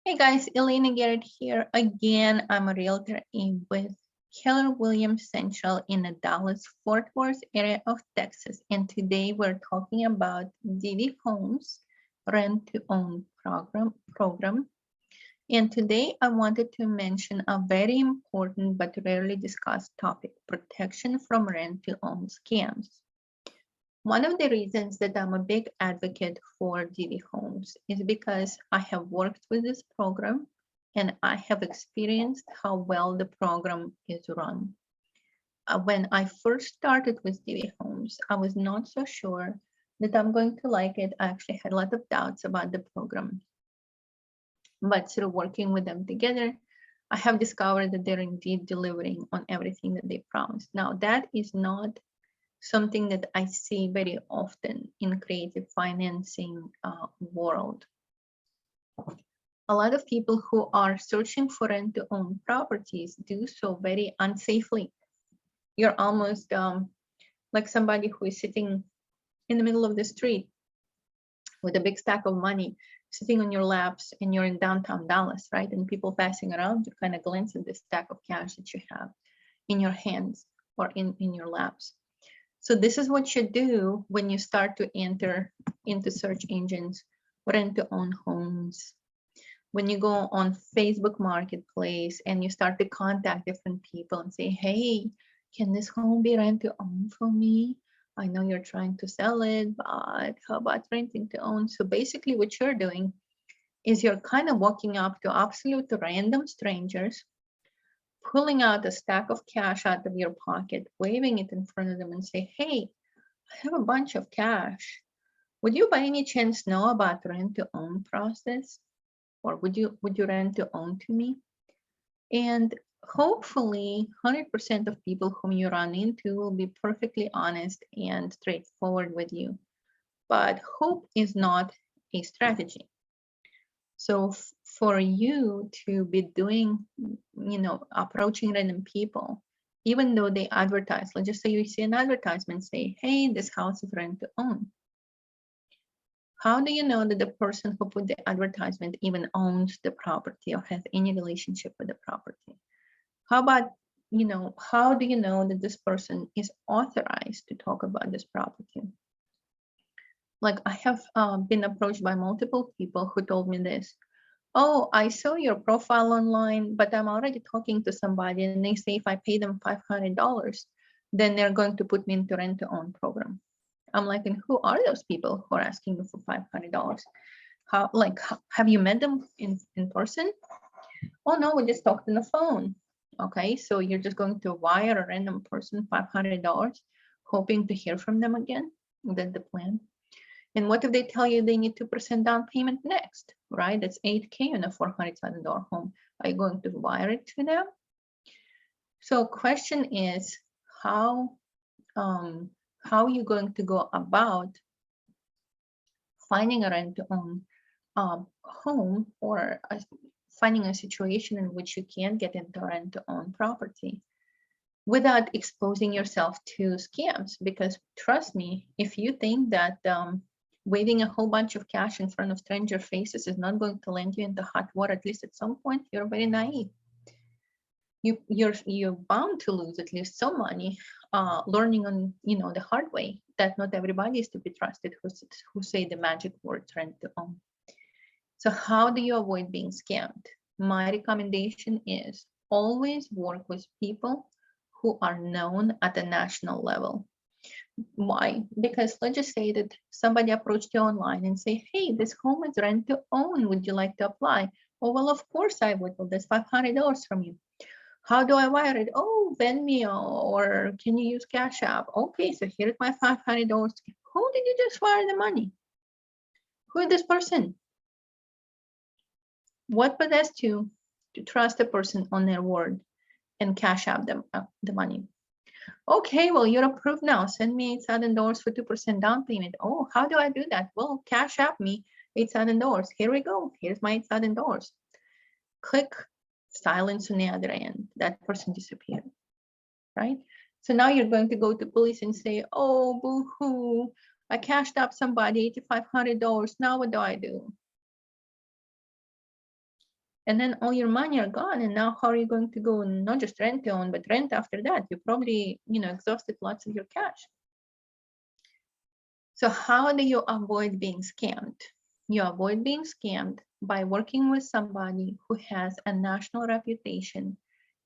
Hey guys, Elena Garrett here again. I'm a realtor with Keller Williams Central in the Dallas-Fort Worth area of Texas. And today we're talking about Divvy Homes rent-to-own program. And today I wanted to mention a very important but rarely discussed topic, protection from rent-to-own scams. One of the reasons that I'm a big advocate for Divvy Homes is because I have worked with this program and I have experienced how well the program is run. When I first started with Divvy Homes, I was not so sure that I'm going to like it. I actually had a lot of doubts about the program. But through working with them together, I have discovered that they're indeed delivering on everything that they promised. Now, that is not something that I see very often in creative financing world. A lot of people who are searching for rent-to-own properties do so very unsafely. You're almost like somebody who is sitting in the middle of the street with a big stack of money sitting on your laps, and you're in downtown Dallas, right? And people passing around, you kind of glance at the stack of cash that you have in your hands or in your laps. So this is what you do when you start to enter into search engines, rent-to-own homes. When you go on Facebook Marketplace and you start to contact different people and say, hey, can this home be rent-to-own for me? I know you're trying to sell it, but how about renting to own? So basically what you're doing is you're kind of walking up to absolute random strangers, pulling out a stack of cash out of your pocket, waving it in front of them and say, hey, I have a bunch of cash. Would you by any chance know about rent to own process? Or would you rent to own to me? And hopefully 100% of people whom you run into will be perfectly honest and straightforward with you. But hope is not a strategy. So for you to be doing, approaching random people, even though they advertise, let's just say you see an advertisement say, hey, this house is rent to own. How do you know that the person who put the advertisement even owns the property or has any relationship with the property? How about, how do you know that this person is authorized to talk about this property? Like I have been approached by multiple people who told me this. Oh, I saw your profile online, but I'm already talking to somebody and they say if I pay them $500, then they're going to put me into rent to own program. I'm like, and who are those people who are asking you for $500? Have you met them in person? Oh no, we just talked on the phone. Okay, so you're just going to wire a random person $500, hoping to hear from them again? That's the plan. And what if they tell you they need 2% down payment next, right? That's $8K on a $400,000 home. Are you going to wire it to them? So question is, how are you going to go about finding a rent-to-own home or finding a situation in which you can get into rent-to-own property without exposing yourself to scams? Because trust me, if you think that waving a whole bunch of cash in front of stranger faces is not going to land you into hot water, at least at some point, you're very naive. You're bound to lose at least some money, learning on the hard way that not everybody is to be trusted who say the magic word rent to own. So how do you avoid being scammed? My recommendation is always work with people who are known at a national level. Why? Because let's just say that somebody approached you online and say, hey, this home is rent to own. Would you like to apply? Oh, well, of course I would. Well, that's $500 from you. How do I wire it? Oh, Venmo, or can you use Cash App? Okay, so here's my $500. Who did you just wire the money? Who is this person? What possessed you to trust a person on their word and Cash App them the money? Okay, well, you're approved now. Send me $8,000 for 2% down payment. Oh, how do I do that? Well, Cash App me $8,000. Here we go. Here's my $8,000. Click silence on the other end. That person disappeared, right? So now you're going to go to police and say, oh, boo-hoo, I cashed up somebody $8,500. Now what do I do? And then all your money are gone. And now how are you going to go not just rent to own, but rent after that? You probably, exhausted lots of your cash. So how do you avoid being scammed? You avoid being scammed by working with somebody who has a national reputation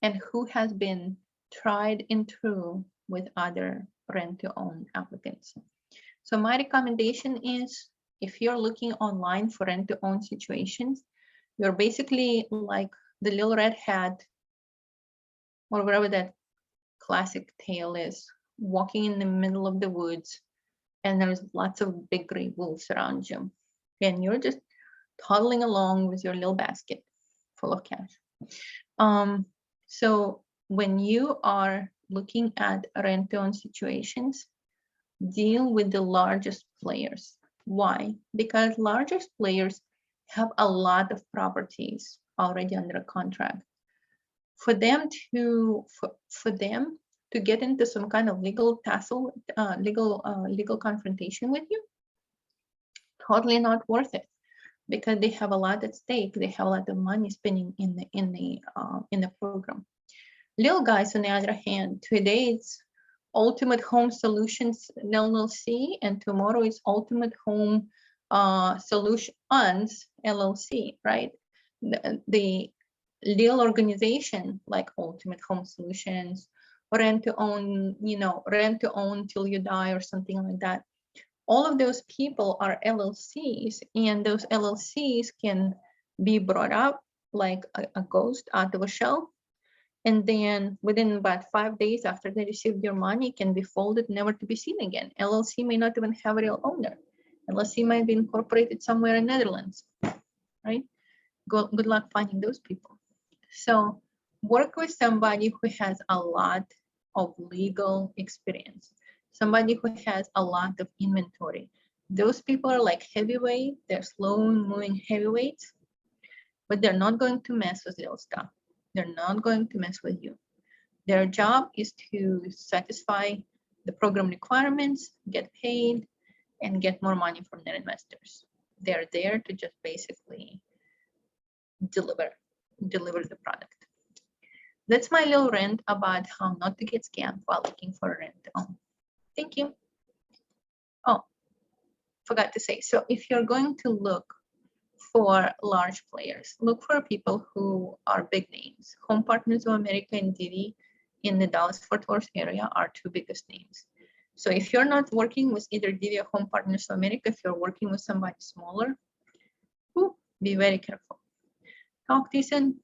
and who has been tried and true with other rent-to-own applicants. So my recommendation is, if you're looking online for rent-to-own situations, you're basically like the little red hat or whatever that classic tale is, walking in the middle of the woods, and there's lots of big gray wolves around you. And you're just toddling along with your little basket full of cash. So when you are looking at rent-to-own situations, deal with the largest players. Why? Because largest players have a lot of properties already under contract. For them to get into some kind of legal tussle, legal confrontation with you, totally not worth it, because they have a lot at stake. They have a lot of money spending in the program. Little guys, on the other hand, today it's Ultimate Home Solutions LLC, and tomorrow it's Ultimate Home Solutions LLC, right? The little organization like Ultimate Home Solutions, rent to own, rent to own till you die or something like that. All of those people are LLCs, and those LLCs can be brought up like a ghost out of a shell. And then within about 5 days after they received your money, can be folded, never to be seen again. LLC may not even have a real owner. LLC might be incorporated somewhere in Netherlands, right? Good luck finding those people. So work with somebody who has a lot of legal experience, somebody who has a lot of inventory. Those people are like heavyweight, they're slow moving heavyweights, but they're not going to mess with little stuff. They're not going to mess with you. Their job is to satisfy the program requirements, get paid, and get more money from their investors. They're there to just basically deliver the product. That's my little rant about how not to get scammed while looking for a rent to own. Thank you. Oh, forgot to say, so if you're going to look for large players, look for people who are big names. Home Partners of America and Divvy in the Dallas-Fort Worth area are two biggest names. So if you're not working with either Divvy or Home Partners of America, if you're working with somebody smaller, be very careful. Talk to you soon.